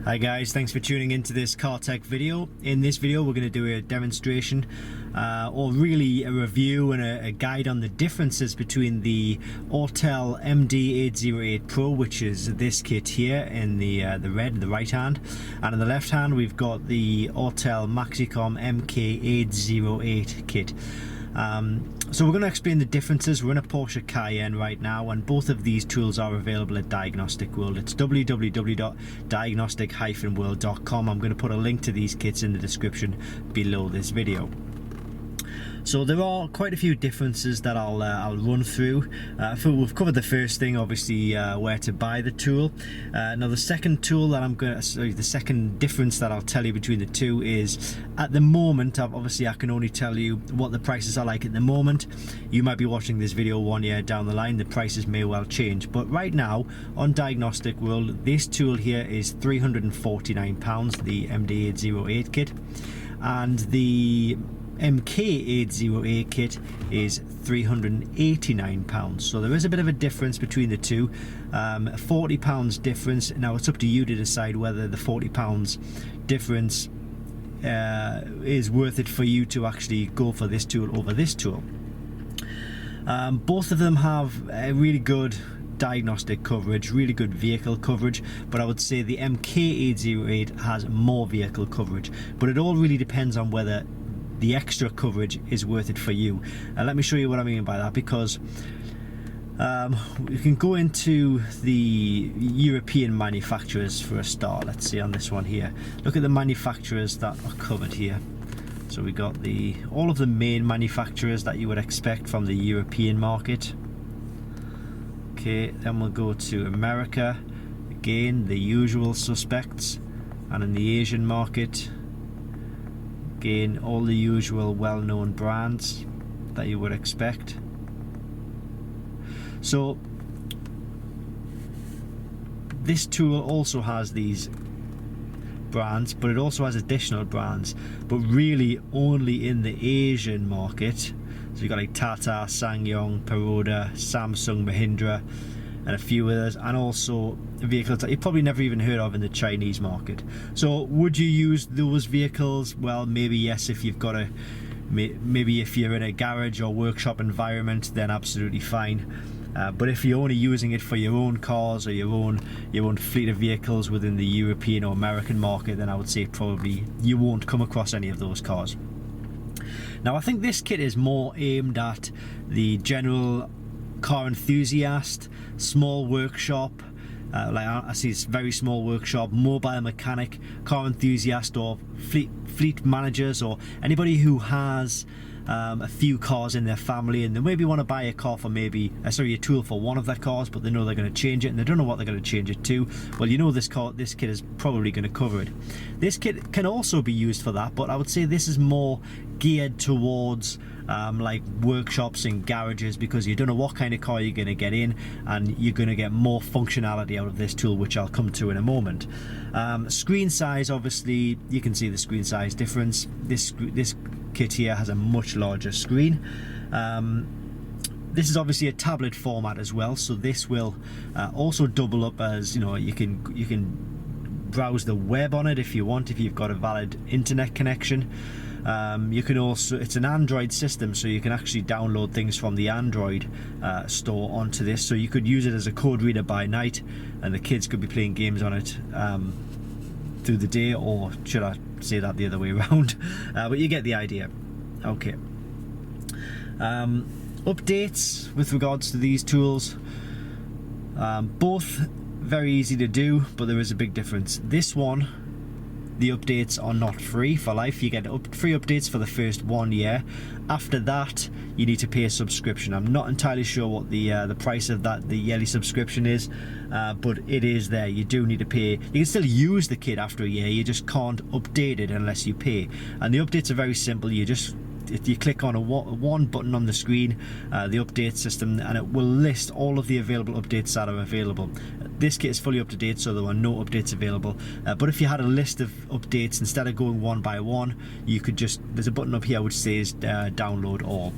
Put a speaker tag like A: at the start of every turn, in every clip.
A: Hi guys, thanks for tuning into this car tech video. In this video we're going to do a demonstration or really a review and a guide on the differences between the Autel MD808 Pro, which is this kit here in the red, the right hand, and in the left hand we've got the Autel MaxiCOM MK808 kit. So we're going to explain the differences. We're in a Porsche Cayenne right now, and both of these tools are available at Diagnostic World. It's www.diagnostic-world.com. I'm going to put a link to these kits in the description below this video. So there are quite a few differences that I'll run through. We've covered the first thing, obviously, where to buy the tool. Now the second the second difference that I'll tell you between the two is, at the moment, obviously I can only tell you what the prices are like at the moment. You might be watching this video 1 year down the line, the prices may well change. But right now on Diagnostic World, this tool here is £349, the MD808 kit, and the MK808 kit is £389. So there is a bit of a difference between the two, £40 difference. Now it's up to you to decide whether the £40 difference is worth it for you to actually go for this tool over this tool. Both of them have a really good diagnostic coverage, really good vehicle coverage, but I would say the MK808 has more vehicle coverage. But it all really depends on whether the extra coverage is worth it for you. And let me show you what I mean by that, because you can go into the European manufacturers for a start. Let's see on this one here. Look at the manufacturers that are covered here. So we got all of the main manufacturers that you would expect from the European market. Okay, then we'll go to America. Again, the usual suspects. And in the Asian market, again, all the usual well-known brands that you would expect. So this tool also has these brands, but it also has additional brands, but really only in the Asian market. So you've got like Tata, SsangYong, Peroda, Samsung, Mahindra, and a few others, and also vehicles that you've probably never even heard of in the Chinese market. So would you use those vehicles? Well, maybe yes, if you've got maybe if you're in a garage or workshop environment, then absolutely fine. But if you're only using it for your own cars or your own fleet of vehicles within the European or American market, then I would say probably you won't come across any of those cars. Now I think this kit is more aimed at the general car enthusiast, small workshop, like I see it's very small workshop, mobile mechanic, car enthusiast, or fleet managers, or anybody who has a few cars in their family and they maybe want to buy a car for a tool for one of their cars, but they know they're going to change it and they don't know what they're going to change it to. Well, you know this kit is probably going to cover it. This kit can also be used for that, but I would say this is more geared towards like workshops and garages, because you don't know what kind of car you're going to get in, and you're going to get more functionality out of this tool, which I'll come to in a moment. Screen size, obviously you can see the screen size difference. This kit here has a much larger screen. This is obviously a tablet format as well, so this will also double up as, you can browse the web on it if you want, if you've got a valid internet connection. You can also, it's an Android system, so you can actually download things from the Android store onto this, so you could use it as a code reader by night and the kids could be playing games on it through the day, or should I say that the other way around? But you get the idea. Okay. Updates with regards to these tools, both very easy to do, but there is a big difference. This one, the updates are not free for life. You get free updates for the first 1 year. After that, you need to pay a subscription. I'm not entirely sure what the price of the yearly subscription is, but it is there. You do need to pay. You can still use the kit after a year, you just can't update it unless you pay. And the updates are very simple. You click on one button on the screen, the update system, and it will list all of the available updates that are available. This kit is fully up to date, so there are no updates available. But if you had a list of updates, instead of going one by one, you could there's a button up here which says download all.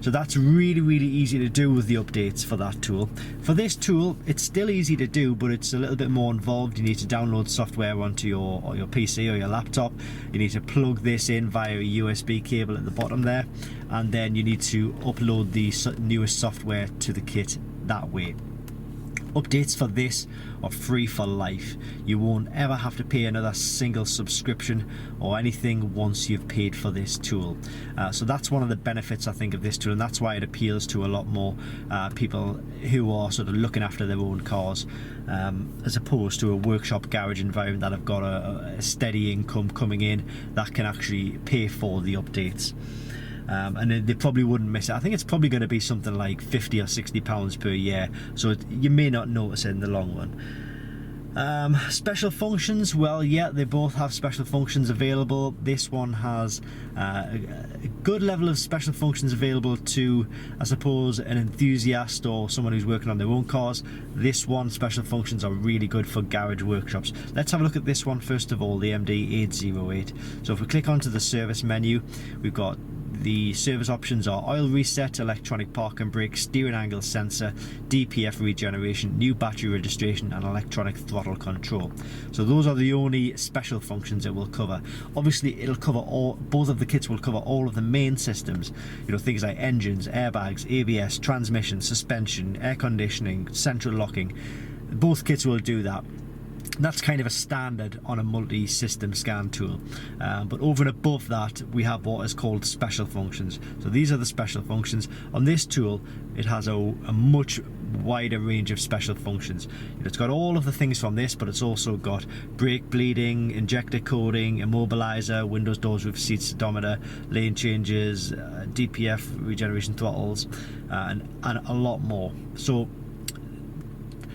A: So that's really easy to do with the updates for that tool. For this tool, it's still easy to do, but it's a little bit more involved. You need to download software onto your PC or your laptop. You need to plug this in via a USB cable at the bottom there, and then you need to upload the newest software to the kit that way. Updates for this are free for life. You won't ever have to pay another single subscription or anything once you've paid for this tool. So that's one of the benefits, I think, of this tool, and that's why it appeals to a lot more people who are sort of looking after their own cars, as opposed to a workshop garage environment that have got a steady income coming in that can actually pay for the updates. And they probably wouldn't miss it. I think it's probably going to be something like £50 or £60 per year, so you may not notice it in the long run. Special functions, well, yeah, they both have special functions available. This one has a good level of special functions available to, I suppose, an enthusiast or someone who's working on their own cars. This one, special functions are really good for garage workshops. Let's have a look at this one first of all, the MD808. So if we click onto the service menu, we've got the service options are oil reset, electronic park and brake, steering angle sensor, DPF regeneration, new battery registration, and electronic throttle control. So those are the only special functions it will cover. Obviously it'll cover all, both of the kits will cover all of the main systems, you know, things like engines, airbags, ABS, transmission, suspension, air conditioning, central locking. Both kits will do that. That's kind of a standard on a multi-system scan tool, but over and above that we have what is called special functions. So these are the special functions. On this tool it has a much wider range of special functions. It's got all of the things from this, but it's also got brake bleeding, injector coding, immobilizer, windows, doors, roof, seats, odometer, lane changes, DPF regeneration throttles, and a lot more. So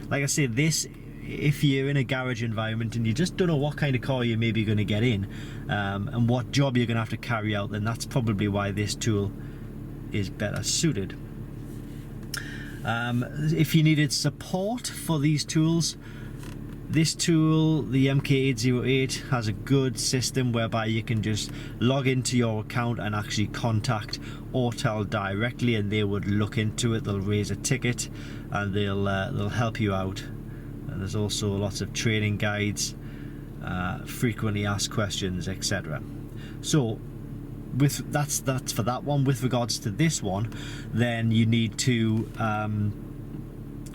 A: like I say, this, if you're in a garage environment and you just don't know what kind of car you're maybe going to get in, and what job you're going to have to carry out, then that's probably why this tool is better suited. If you needed support for these tools, this tool, the MK808, has a good system whereby you can just log into your account and actually contact Autel directly, and they would look into it. They'll raise a ticket and they'll help you out. And there's also lots of training guides, frequently asked questions, etc. So that's for that one. With regards to this one, then you need to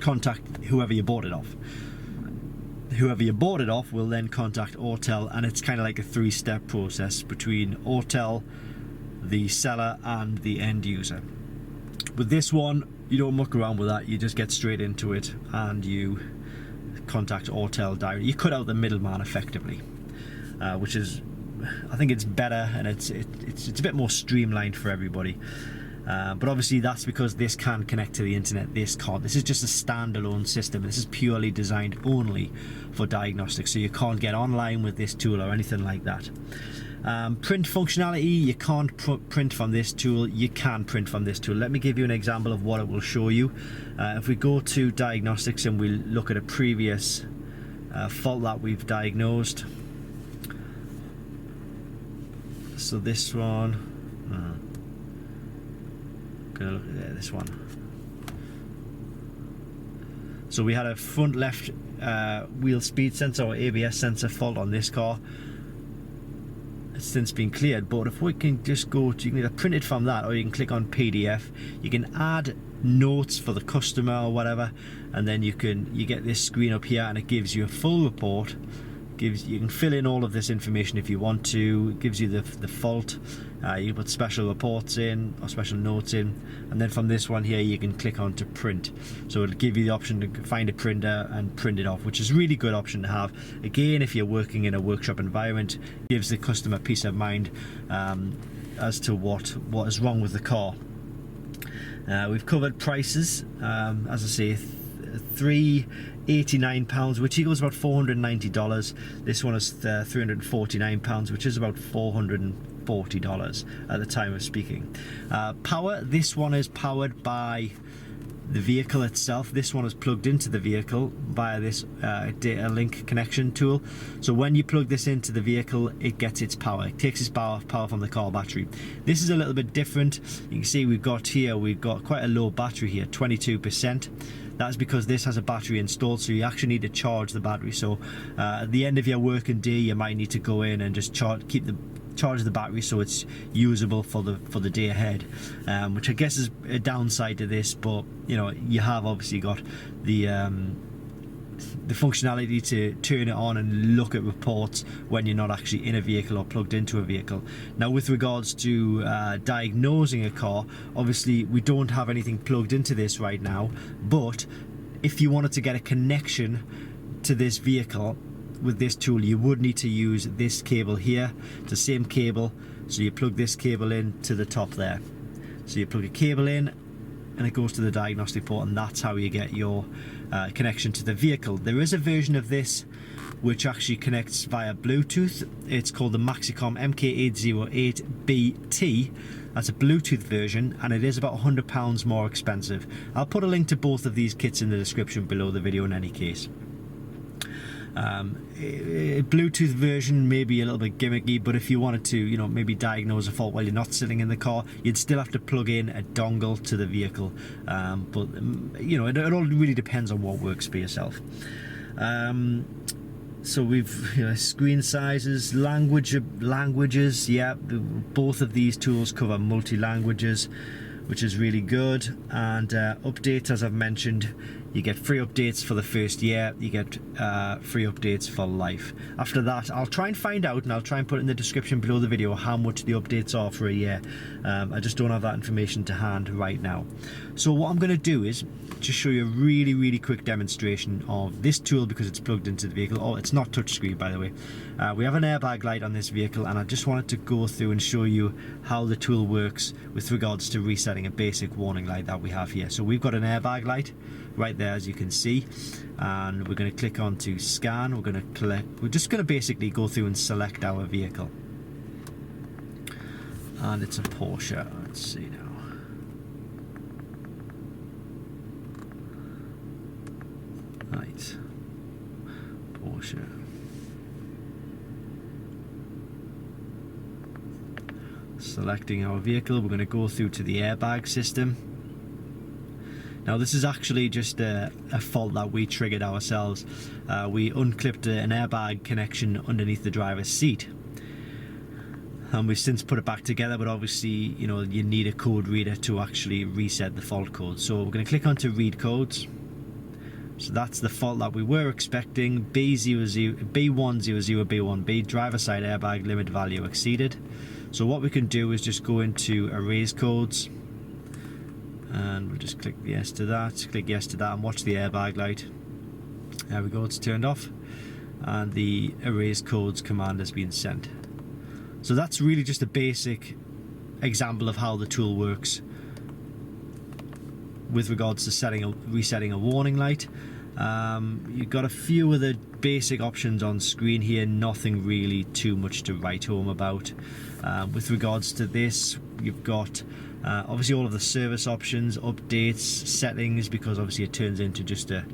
A: contact whoever you bought it off. Whoever you bought it off will then contact Autel, and it's kind of like a three-step process between Autel, the seller, and the end user. With this one, you don't muck around with that. You just get straight into it and you contact Autel directly. You cut out the middleman effectively, which is, I think it's better, and it's a bit more streamlined for everybody. But obviously that's because this can connect to the internet, this can't. This is just a standalone system. This is purely designed only for diagnostics, so you can't get online with this tool or anything like that. Print functionality, you can't print from this tool. You can print from this tool. Let me give you an example of what it will show you. If we go to diagnostics and we look at a previous fault that we've diagnosed, so this one, gonna look at this one. So we had a front left wheel speed sensor or ABS sensor fault on this car. It's since been cleared, but if we can just go to, you can either print it from that or you can click on PDF. You can add notes for the customer or whatever, and then you get this screen up here and it gives you a full report. You can fill in all of this information if you want to. It gives you the fault. You can put special reports in or special notes in, and then from this one here you can click on to print. So it'll give you the option to find a printer and print it off, which is a really good option to have. Again, if you're working in a workshop environment, it gives the customer peace of mind as to what is wrong with the car. We've covered prices, as I say, £389, which equals about $490. This one is £349, which is about $440 at the time of speaking. Power, this one is powered by the vehicle itself. This one is plugged into the vehicle via this data link connection tool. So when you plug this into the vehicle, it gets its power. It takes its power from the car battery. This is a little bit different. You can see we've got quite a low battery here, 22%. That's because this has a battery installed, so you actually need to charge the battery. So at the end of your working day, you might need to go in and just charge the battery so it's usable for the day ahead, which I guess is a downside to this. But you know, you have obviously got the functionality to turn it on and look at reports when you're not actually in a vehicle or plugged into a vehicle. Now, with regards to diagnosing a car, obviously we don't have anything plugged into this right now, but if you wanted to get a connection to this vehicle with this tool, you would need to use this cable here. It's the same cable, so you plug this cable in to the top there. So you plug a cable in and it goes to the diagnostic port, and that's how you get your connection to the vehicle. There is a version of this which actually connects via Bluetooth. It's called the MaxiCOM MK808 BT. That's a Bluetooth version, and it is about £100 more expensive. I'll put a link to both of these kits in the description below the video in any case. A Bluetooth version may be a little bit gimmicky, but if you wanted to, you know, maybe diagnose a fault while you're not sitting in the car, you'd still have to plug in a dongle to the vehicle. But you know, it all really depends on what works for yourself. So we've, you know, screen sizes, languages. Yeah, both of these tools cover multi-languages, which is really good. And updates, as I've mentioned, you get free updates for the first year. You get free updates for life. After that, I'll try and find out, and I'll try and put in the description below the video how much the updates are for a year. I just don't have that information to hand right now. So what I'm going to do is just show you a really quick demonstration of this tool, because it's plugged into the vehicle. Oh, it's not touchscreen, by the way. We have an airbag light on this vehicle, and I just wanted to go through and show you how the tool works with regards to resetting a basic warning light that we have here. So we've got an airbag light right there, as you can see, and we're going to click on to scan. We're just going to basically go through and select our vehicle, and it's a Porsche. Let's see now. Right, Porsche. Selecting our vehicle, we're going to go through to the airbag system. Now, this is actually just a fault that we triggered ourselves. We unclipped an airbag connection underneath the driver's seat, and we've since put it back together, but obviously, you know, you need a code reader to actually reset the fault code. So we're going to click on to read codes. So that's the fault that we were expecting. B100B1B, driver side airbag limit value exceeded. So what we can do is just go into erase codes, and we'll just click yes to that, and watch the airbag light. There we go, it's turned off, and the erase codes command has been sent. So that's really just a basic example of how the tool works with regards to resetting a warning light. You've got a few of the basic options on screen here, nothing really too much to write home about. With regards to this, you've got obviously all of the service options, updates, settings, because obviously it turns into just a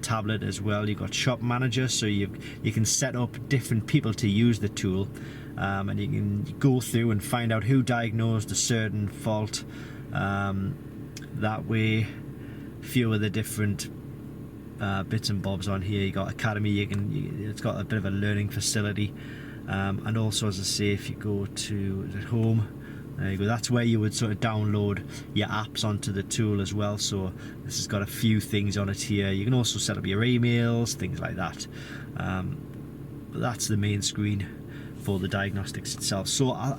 A: tablet as well. You've got shop manager, so you can set up different people to use the tool, and you can go through and find out who diagnosed a certain fault. That way, few of the different bits and bobs on here. You got academy, it's got a bit of a learning facility, and also, as I say, if you go to home, there you go, that's where you would sort of download your apps onto the tool as well. So this has got a few things on it here. You can also set up your emails, things like that. But that's the main screen for the diagnostics itself. So I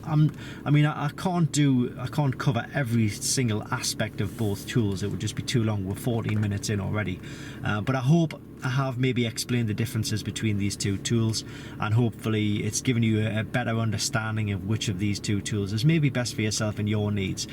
A: can't cover every single aspect of both tools. It would just be too long. We're 14 minutes in already, but I hope I have maybe explained the differences between these two tools, and hopefully it's given you a better understanding of which of these two tools is maybe best for yourself and your needs.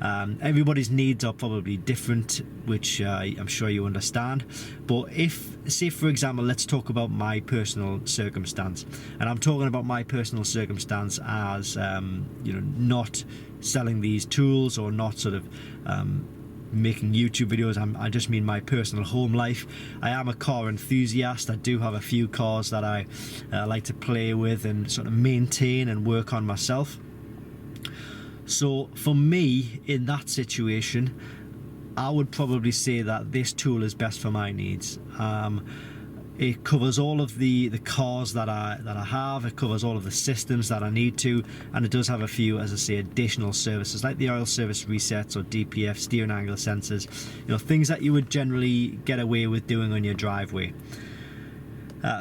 A: Everybody's needs are probably different, which I'm sure you understand. But if, say for example, let's talk about my personal circumstance, and I'm talking about my personal circumstance as you know, not selling these tools, or not sort of making YouTube videos. I just mean my personal home life. I am a car enthusiast. I do have a few cars that I like to play with and sort of maintain and work on myself. So for me, in that situation, I would probably say that this tool is best for my needs. It covers all of the cars that I have. It covers all of the systems that I need to, and it does have a few, as I say, additional services like the oil service resets or DPF, steering angle sensors, things that you would generally get away with doing on your driveway.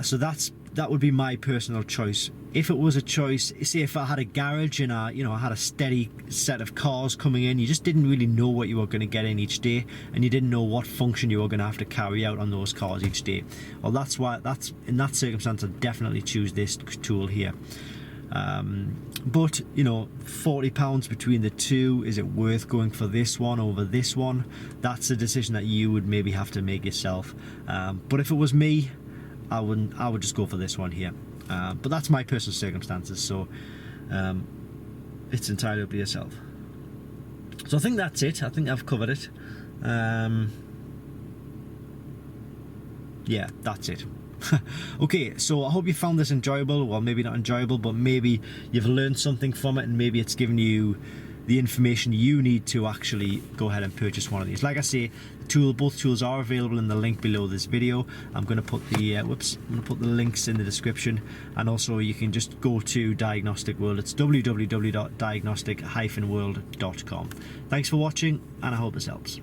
A: So that would be my personal choice. If it was a choice, say if I had a garage and I had a steady set of cars coming in, you just didn't really know what you were going to get in each day, and you didn't know what function you were going to have to carry out on those cars each day. Well, that's in that circumstance, I'd definitely choose this tool here. But £40 between the two, is it worth going for this one over this one? That's a decision that you would maybe have to make yourself. But if it was me, I would just go for this one here. But that's my personal circumstances, so it's entirely up to yourself. So I think that's it. I think I've covered it. Yeah, that's it. Okay, so I hope you found this enjoyable. Well, maybe not enjoyable, but maybe you've learned something from it, and maybe it's given you the information you need to actually go ahead and purchase one of these. Like I say, both tools are available in the link below this video. I'm going to put the links in the description, and also you can just go to Diagnostic World. It's www.diagnostic-world.com. Thanks for watching, and I hope this helps.